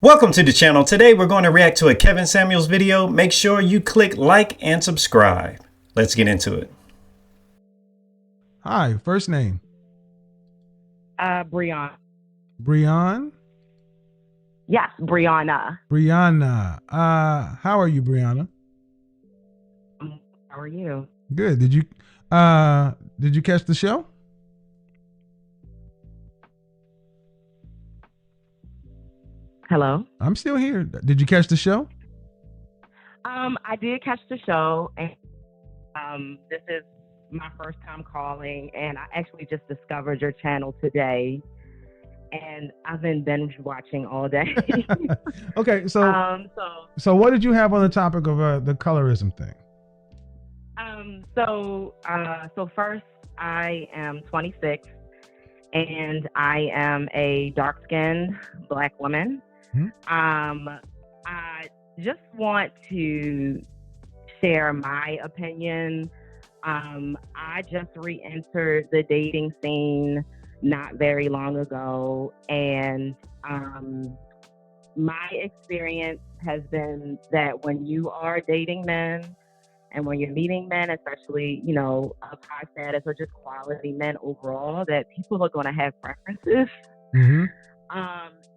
Welcome to the channel. Today we're going to react to a Kevin Samuels video. Make sure you click like and subscribe. Let's get into it. Hi, first name. Brianna. Brian? Yes, Brianna. Brianna. How are you, Brianna? How are you? Good. Did you catch the show? Hello. I'm still here. Did you catch the show? I did catch the show, and this is my first time calling, and I actually just discovered your channel today, and I've been binge watching all day. Okay, so what did you have on the topic of the colorism thing? So first, I am 26, and I am a dark-skinned Black woman. I just want to share my opinion. I just re-entered the dating scene not very long ago, and my experience has been that when you are dating men and when you're meeting men, especially, of high status or just quality men overall, that people are going to have preferences. Mm-hmm.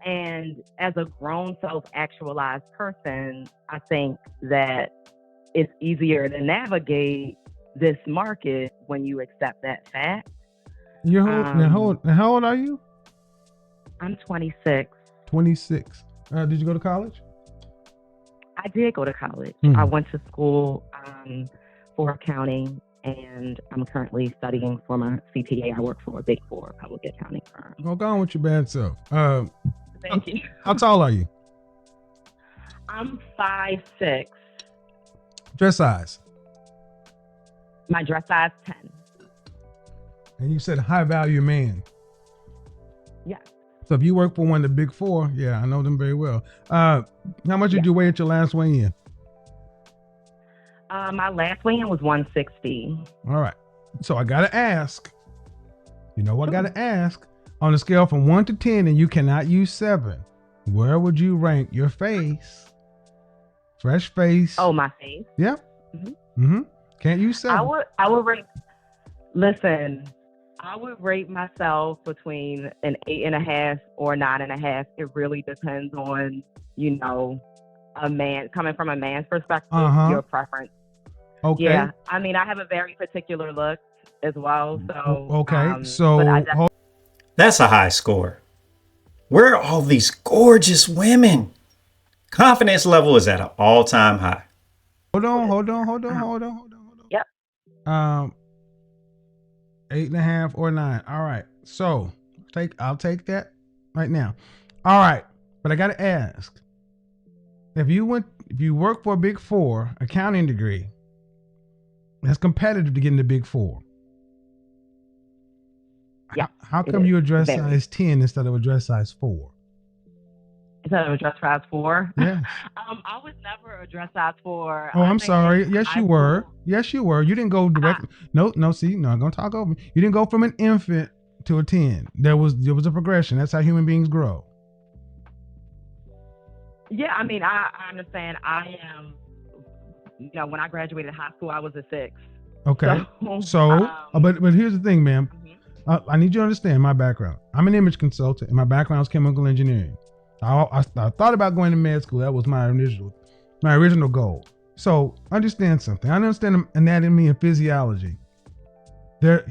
And as a grown self-actualized person, I think that it's easier to navigate this market when you accept that fact. How old are you? I'm 26. 26. Did you go to college? I did go to college. Mm-hmm. I went to school for accounting, and I'm currently studying for my CPA. I work for a Big Four public accounting firm. Oh, go on with your bad self. Thank you. How tall are you? I'm 5'6". Dress size? My dress size 10. And you said high value man. Yes. So if you work for one of the Big Four, yeah, I know them very well. How much did you weigh at your last weigh-in? My last weigh-in was 160. All right. So I gotta ask. I gotta ask. On a scale from 1 to 10, and you cannot use 7, where would you rank your face? Fresh face. Oh, my face? Yeah. Mm-hmm. Can't use 7. I would rate. Listen, I would rate myself between an 8.5 or 9.5. It really depends on, a man, coming from a man's perspective, your preference. Okay. Yeah. I mean, I have a very particular look as well. So okay. That's a high score. Where are all these gorgeous women? Confidence level is at an all-time high. Hold on. Yep. 8.5 or 9. All right. So I'll take that right now. All right. But I gotta ask. If you work for a Big Four accounting degree, that's competitive to get into Big Four. Yeah. How come you address size 10 instead of a dress size 4? Instead of a dress size 4? Yeah. I was never a dress size 4. Oh, I'm sorry. Yes, you were. Yes, you were. You didn't go direct. No, see, no, I'm going to talk over me. You didn't go from an infant to a 10. There was a progression. That's how human beings grow. Yeah, I mean, I understand. I am, when I graduated high school, I was a 6. Okay. But here's the thing, ma'am. I need you to understand my background. I'm an image consultant, and my background is chemical engineering. I thought about going to med school. That was my original goal. So understand something. I understand anatomy and physiology.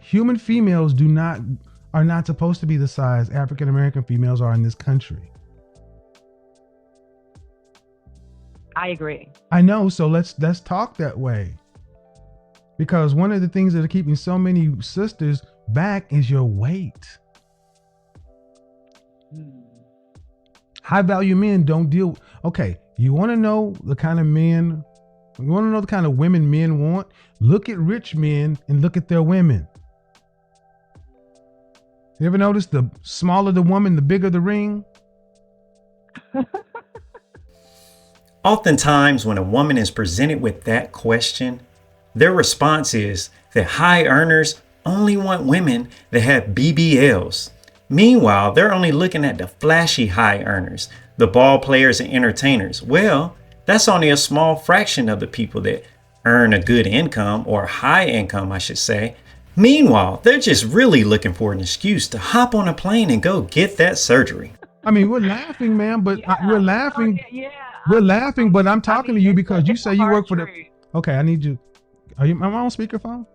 Human females are not supposed to be the size African American females are in this country. I agree. I know. So let's talk that way. Because one of the things that are keeping so many sisters back is your weight. High value men don't deal. Okay, you want to know the kind of men, you want to know the kind of women men want? Look at rich men and look at their women. You ever notice the smaller the woman, the bigger the ring? Oftentimes, when a woman is presented with that question, their response is that high earners only want women that have BBLs. Meanwhile, they're only looking at the flashy high earners, the ball players and entertainers. Well, that's only a small fraction of the people that earn a good income, or high income, I should say. Meanwhile, they're just really looking for an excuse to hop on a plane and go get that surgery. I mean, we're laughing, man, but we're laughing. We're laughing, but I'm talking to you because you say you work for the. Okay, I need you. Am I on speakerphone?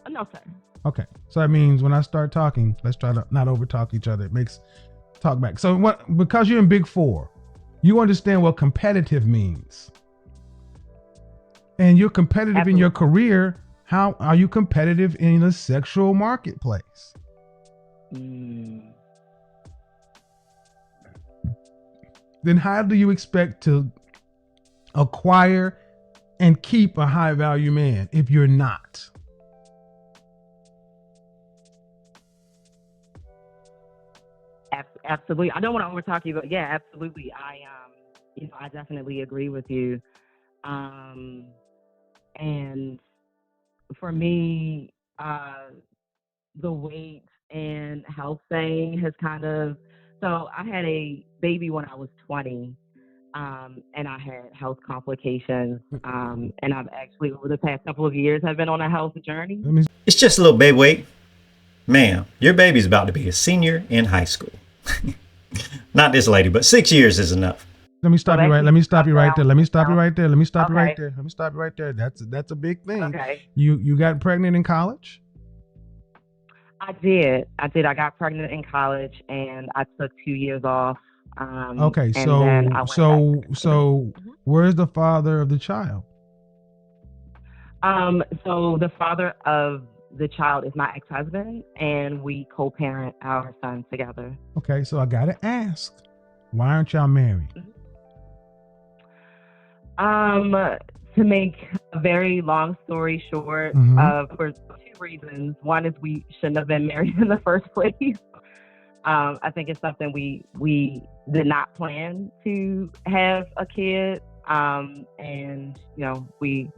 No, sir. Okay, so that means when I start talking, let's try to not over talk each other. It makes talk back. So what? Because you're in Big Four, you understand what competitive means, and you're competitive in your career. How are you competitive in the sexual marketplace? Then how do you expect to acquire and keep a high value man if you're not? Absolutely. I don't want to overtalk you, but yeah, absolutely. I definitely agree with you. And for me, the weight and health thing has kind of, so I had a baby when I was 20, and I had health complications. And I've actually, over the past couple of years, have been on a health journey. It's just a little baby weight. Ma'am, your baby's about to be a senior in high school. Not this lady, but 6 years is enough. Let me stop you right. Let me stop you right there. Let me stop you right there. Let me stop you right there. Let me stop you right there. That's a big thing. Okay. You got pregnant in college? I did. I got pregnant in college, and I took 2 years off. Okay, so where's the father of the child? So the father of the child is my ex-husband, and we co-parent our son together. Okay, so I gotta ask, why aren't y'all married? To make a very long story short, for 2 reasons. One is we shouldn't have been married in the first place. I think it's something we did not plan to have a kid, and we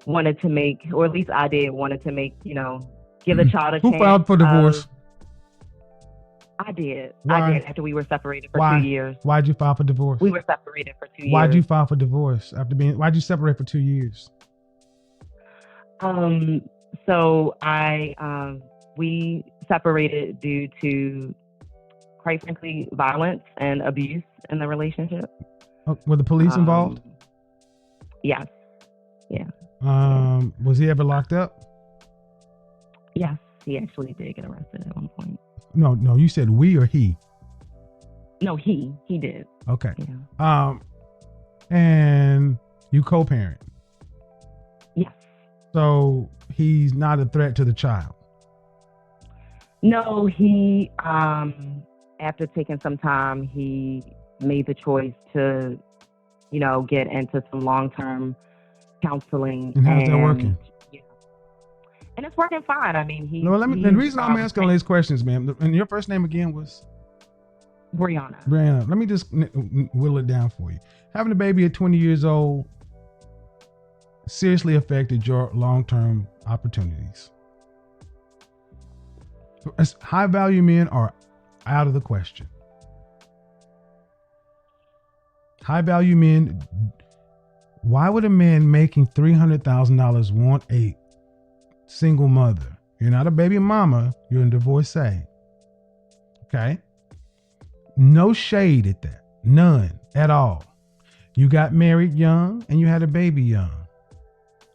wanted to make, or at least I wanted to make, give a child a chance. Who filed for divorce? I did. Why? I did after we were separated for 2 years. Why'd you file for divorce? We were separated for 2 years. Why'd you file for divorce why'd you separate for 2 years? So we separated due to, quite frankly, violence and abuse in the relationship. Were the police involved? Yes. Yeah. Was he ever locked up? Yes, he actually did get arrested at one point. No, you said we or he? No, he did. Okay. Yeah. And you co-parent? Yes. So he's not a threat to the child? No, he, after taking some time, he made the choice to, get into some long-term counseling. And how's that working? Yeah. And it's working fine. I mean, the reason I'm asking all these questions, ma'am, and your first name again was? Brianna. Let me just whittle it down for you. Having a baby at 20 years old seriously affected your long-term opportunities. High value men are out of the question. High value men, why would a man making $300,000 want a single mother? You're not a baby mama, you're a divorcee. Okay? No shade at that. None at all. You got married young and you had a baby young.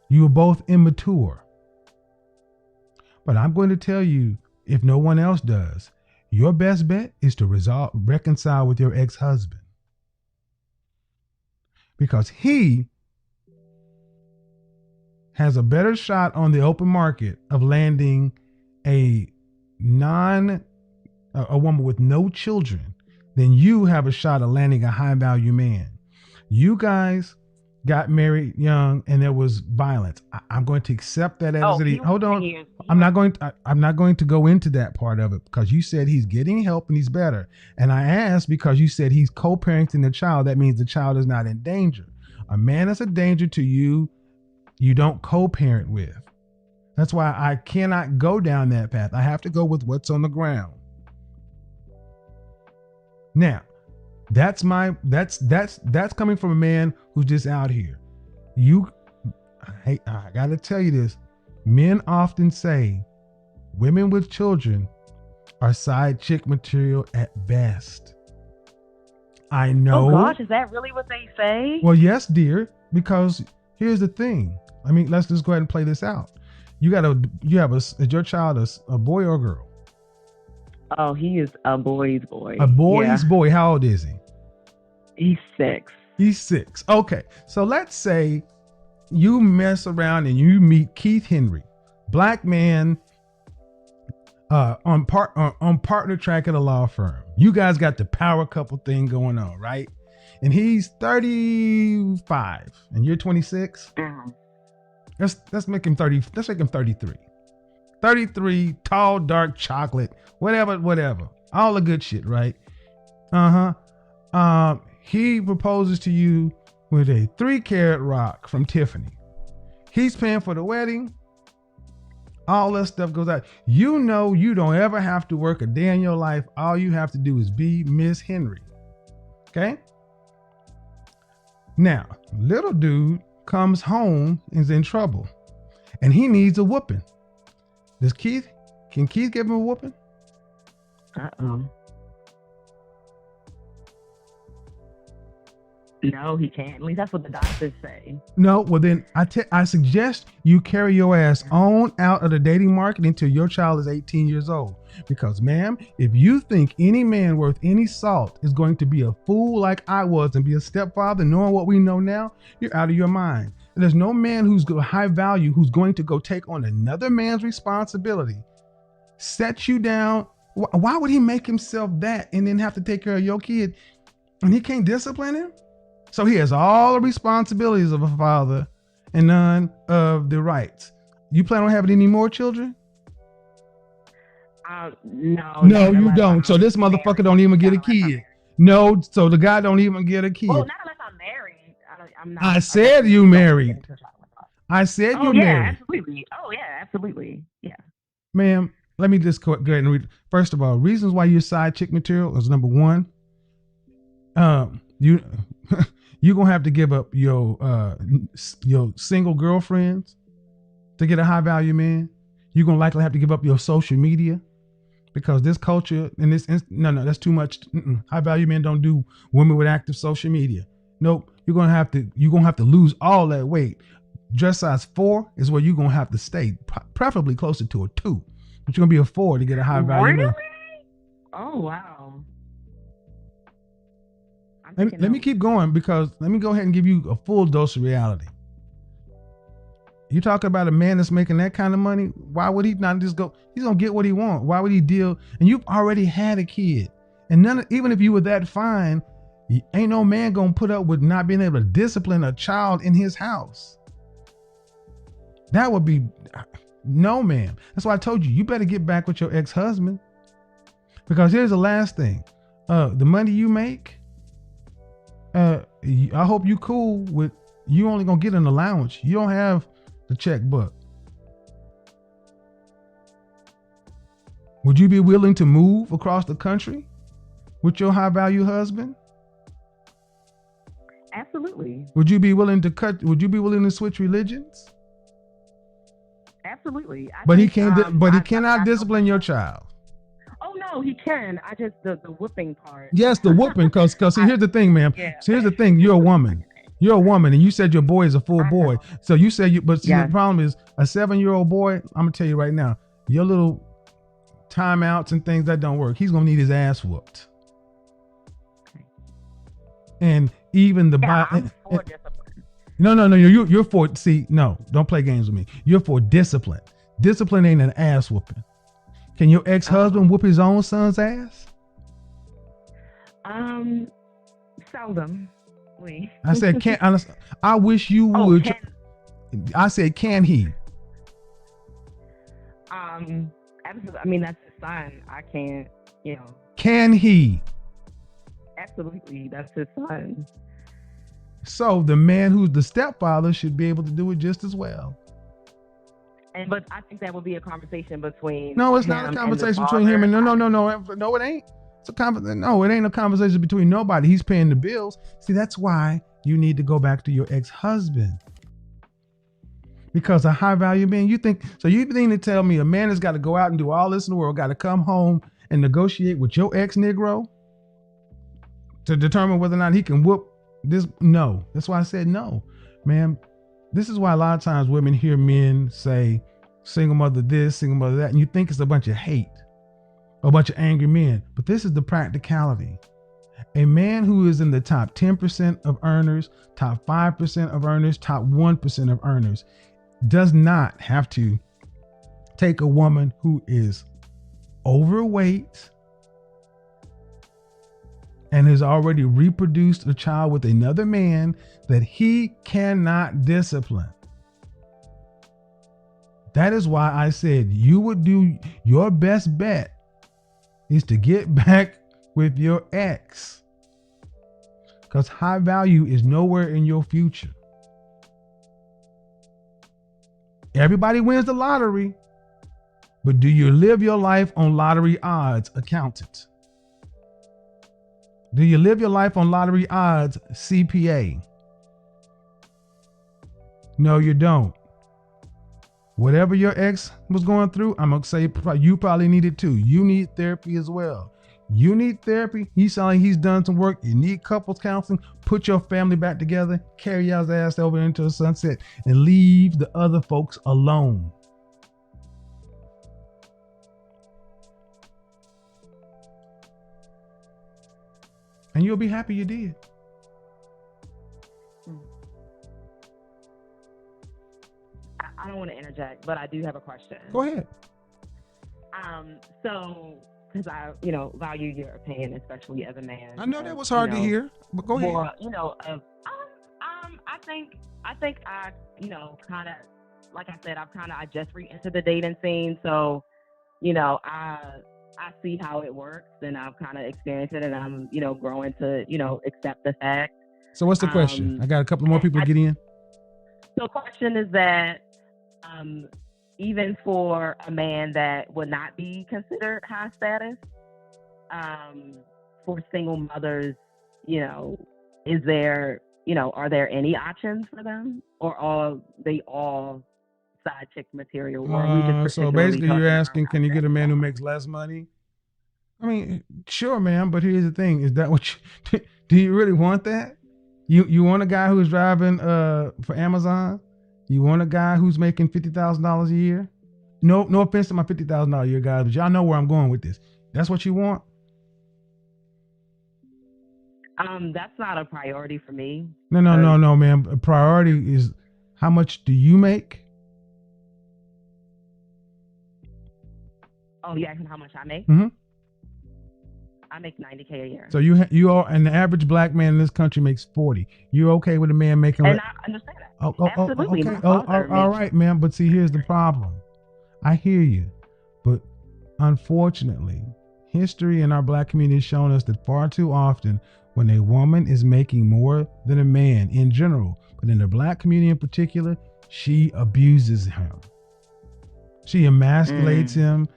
You were both immature. But I'm going to tell you, if no one else does, your best bet is to reconcile with your ex-husband. Because he has a better shot on the open market of landing a woman with no children than you have a shot of landing a high value man. You guys got married young and there was violence. I'm going to accept that as it is. Hold on. I'm not going to go into that part of it because you said he's getting help and he's better. And I asked because you said he's co-parenting the child. That means the child is not in danger. A man is a danger to you. You don't co-parent with. That's why I cannot go down that path. I have to go with what's on the ground. Now, That's coming from a man who's just out here. I gotta tell you this. Men often say women with children are side chick material at best. I know. Oh gosh, is that really what they say? Well, yes, dear, because here's the thing. I mean, let's just go ahead and play this out. Is your child a boy or a girl? Oh, he is a boy's boy. A boy's boy. How old is he? He's 6. He's 6. Okay. So let's say you mess around and you meet Keith Henry, black man, on partner track at a law firm. You guys got the power couple thing going on, right? And he's 35 and you're 26. Mm-hmm. Let's make him 30. Let's make him 33. 33, tall, dark, chocolate, whatever. All the good shit, right? He proposes to you with a 3-carat rock from Tiffany. He's paying for the wedding. All that stuff goes out. You know you don't ever have to work a day in your life. All you have to do is be Miss Henry. Okay? Now, little dude comes home and is in trouble. And he needs a whooping. Can Keith give him a whooping? Uh-oh. No, he can't. At least that's what the doctors say. No, well then I suggest you carry your ass on out of the dating market until your child is 18 years old. Because ma'am, if you think any man worth any salt is going to be a fool like I was and be a stepfather knowing what we know now, you're out of your mind. And there's no man who's high value who's going to go take on another man's responsibility, set you down. Why would he make himself that and then have to take care of your kid and he can't discipline him? So he has all the responsibilities of a father and none of the rights. You plan on having any more children? No. No, you don't. So this motherfucker don't even get a kid. No, so the guy don't even get a kid. Well, not unless I'm married. I'm not. I said you married. I said you married. Absolutely. Oh yeah, absolutely. Yeah. Ma'am, let me just go ahead and read. First of all, reasons why you're side chick material is number one. You're gonna have to give up your single girlfriends to get a high value man. You're gonna likely have to give up your social media because this culture and no, that's too much. High value men don't do women with active social media. Nope. You're gonna have to lose all that weight. Dress size 4 is where you're gonna have to stay, preferably closer to a 2. But you're gonna be a 4 to get a high value man. Oh wow. Let me keep going because let me go ahead and give you a full dose of reality. You talk about a man that's making that kind of money. Why would he not just go? He's gonna get what he wants. Why would he deal? And you've already had a kid, and even if you were that fine, ain't no man gonna put up with not being able to discipline a child in his house. That would be no, man. That's why I told you better get back with your ex-husband. Because here's the last thing: the money you make. I hope you cool with you only gonna get an allowance. You don't have the checkbook. Would you be willing to move across the country with your high value husband? Absolutely. Would you be willing to switch religions? Absolutely. He cannot discipline your child. Oh no, he can. I just the whooping part. Yes, the whooping, because here's the thing, ma'am. Yeah. So here's the thing. You're a woman. You're a woman, and you said your boy is a full boy. So you said the problem is a 7-year-old boy. I'm gonna tell you right now, your little timeouts and things that don't work. He's gonna need his ass whooped. Okay. And even the I'm for discipline. No. You're for. See, no, don't play games with me. You're for discipline. Discipline ain't an ass whooping. Can your ex-husband whoop his own son's ass? Seldom. I said, can't. I wish you would. I said, can he? Absolutely. I mean, that's his son. I can't. Can he? Absolutely, that's his son. So the man who's the stepfather should be able to do it just as well. But I think that would be a conversation between. No, it's not a conversation between him and no, it ain't. No, it ain't a conversation between nobody. He's paying the bills. See, that's why you need to go back to your ex-husband. Because a high value man, you think to tell me a man has got to go out and do all this in the world, got to come home and negotiate with your ex-Negro to determine whether or not he can whoop this? No. That's why I said no. Man, this is why a lot of times women hear men say single mother this, single mother that, and you think it's a bunch of hate, a bunch of angry men. But this is the practicality. A man who is in the top 10% of earners, top 5% of earners, top 1% of earners does not have to take a woman who is overweight and has already reproduced a child with another man that he cannot discipline. That is why I said you would do your best bet is to get back with your ex, because high value is nowhere in your future. Everybody wins the lottery, but do you live your life on lottery odds, accountant? Do you live your life on lottery odds, CPA? No, you don't. Whatever your ex was going through, I'm going to say you probably need it too. You need therapy as well. You need therapy. He sounds like he's done some work. You need couples counseling. Put your family back together. Carry y'all's ass over into the sunset and leave the other folks alone. And you'll be happy you did. I don't want to interject, but I do have a question. Go ahead. So, because I, value your opinion, especially as a man. I know that was hard to hear, but go ahead. More, I think I, kind of, like I said, I just re-entered the dating scene, so, I see how it works, and I've kind of experienced it, and I'm, growing to, accept the fact. So what's the question? I got a couple more people to get in. So the question is that, even for a man that would not be considered high status, for single mothers, is there, are there any options for them, or are they all side chick material? Or so basically you're asking, can you get a man who makes less money? I mean, sure, man, but here's the thing. Is that what do you really want that? You want a guy who's driving for Amazon? You want a guy who's making $50,000 a year? No offense to my $50,000 a year guys, but y'all know where I'm going with this. That's what you want? That's not a priority for me. No, man. A priority is how much do you make? Oh, you asking how much I make? Mm-hmm. I make $90K a year. So you are, and the average black man in this country makes 40. You're okay with a man making? And I understand that. Absolutely. Okay. All right, man. But see, here's the problem. I hear you, but unfortunately, history in our black community has shown us that far too often, when a woman is making more than a man in general, but in the black community in particular, she abuses him. She emasculates him.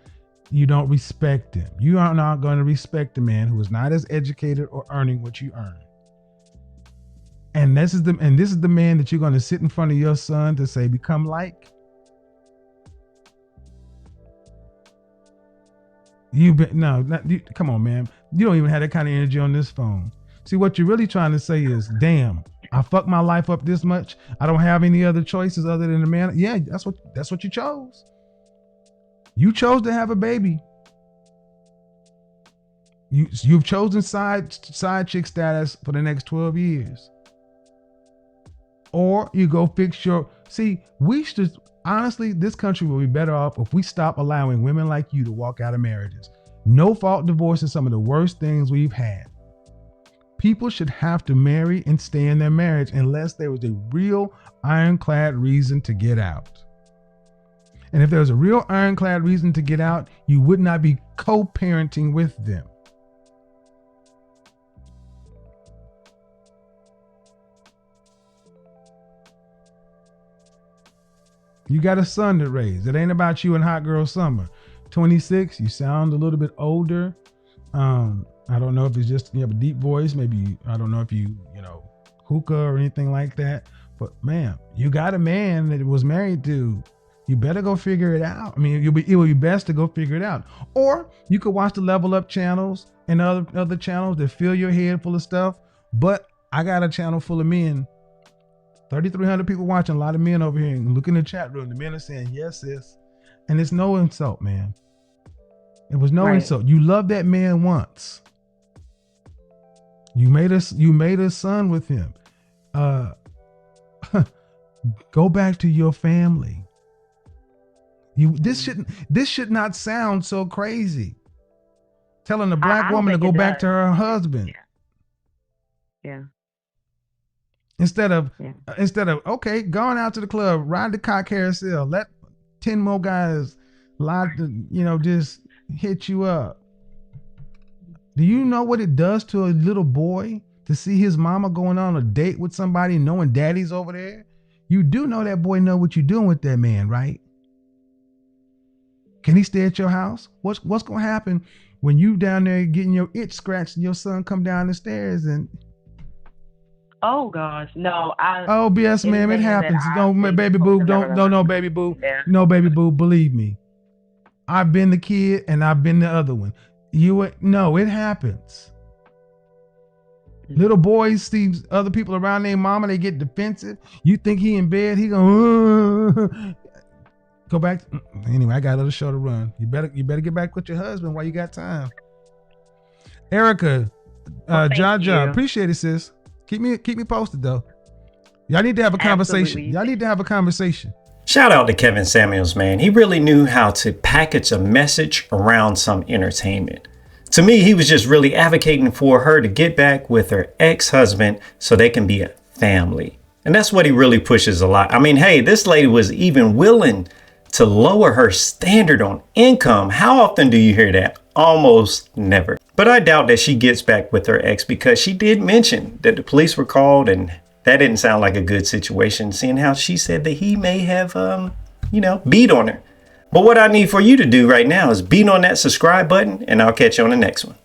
You don't respect him. You are not going to respect a man who is not as educated or earning what you earn. And this is the man that you're going to sit in front of your son to say, become like. Come on, man. You don't even have that kind of energy on this phone. See, what you're really trying to say is, damn, I fucked my life up this much. I don't have any other choices other than a man. Yeah, that's what you chose. You chose to have a baby. You've chosen side chick status for the next 12 years. Or you go fix honestly, this country will be better off if we stop allowing women like you to walk out of marriages. No fault divorce is some of the worst things we've had. People should have to marry and stay in their marriage unless there was a real ironclad reason to get out. And if there was a real ironclad reason to get out, you would not be co-parenting with them. You got a son to raise. It ain't about you and hot girl summer. 26, you sound a little bit older. I don't know if it's just you have a deep voice. Maybe I don't know if you hookah or anything like that. But man, you got a man that was married to. You better go figure it out. I mean, it would be best to go figure it out. Or you could watch the Level Up channels and other channels that fill your head full of stuff. But I got a channel full of men. 3,300 people watching. A lot of men over here. And look in the chat room. The men are saying yes, sis, and it's no insult, man. It was no insult. You loved that man once. You made a son with him. Go back to your family. This should not sound so crazy. Telling a black woman to go back to her husband. Yeah. Instead of okay, going out to the club, ride the cock carousel, let 10 more guys just hit you up. Do you know what it does to a little boy to see his mama going on a date with somebody knowing daddy's over there? You do know that boy know what you're doing with that man, right? Can he stay at your house? What's going to happen when you down there getting your itch scratched and your son come down the stairs and... Oh gosh, no! Oh, BS, ma'am, it happens. Don't, baby boo, no, baby boo, no, baby boo. Believe me, I've been the kid and I've been the other one. It happens. Little boys see other people around their mama, they get defensive. You think he in bed, he gonna go back. Anyway, I got another show to run. You better get back with your husband while you got time. Erica, Jaja, appreciate it, sis. Keep me posted though. Y'all need to have a conversation. Shout out to Kevin Samuels, man. He really knew how to package a message around some entertainment. To me, he was just really advocating for her to get back with her ex-husband so they can be a family. And that's what he really pushes a lot. I mean, hey, this lady was even willing to lower her standard on income. How often do you hear that? Almost never. But I doubt that she gets back with her ex because she did mention that the police were called and that didn't sound like a good situation, seeing how she said that he may have, beat on her. But what I need for you to do right now is beat on that subscribe button and I'll catch you on the next one.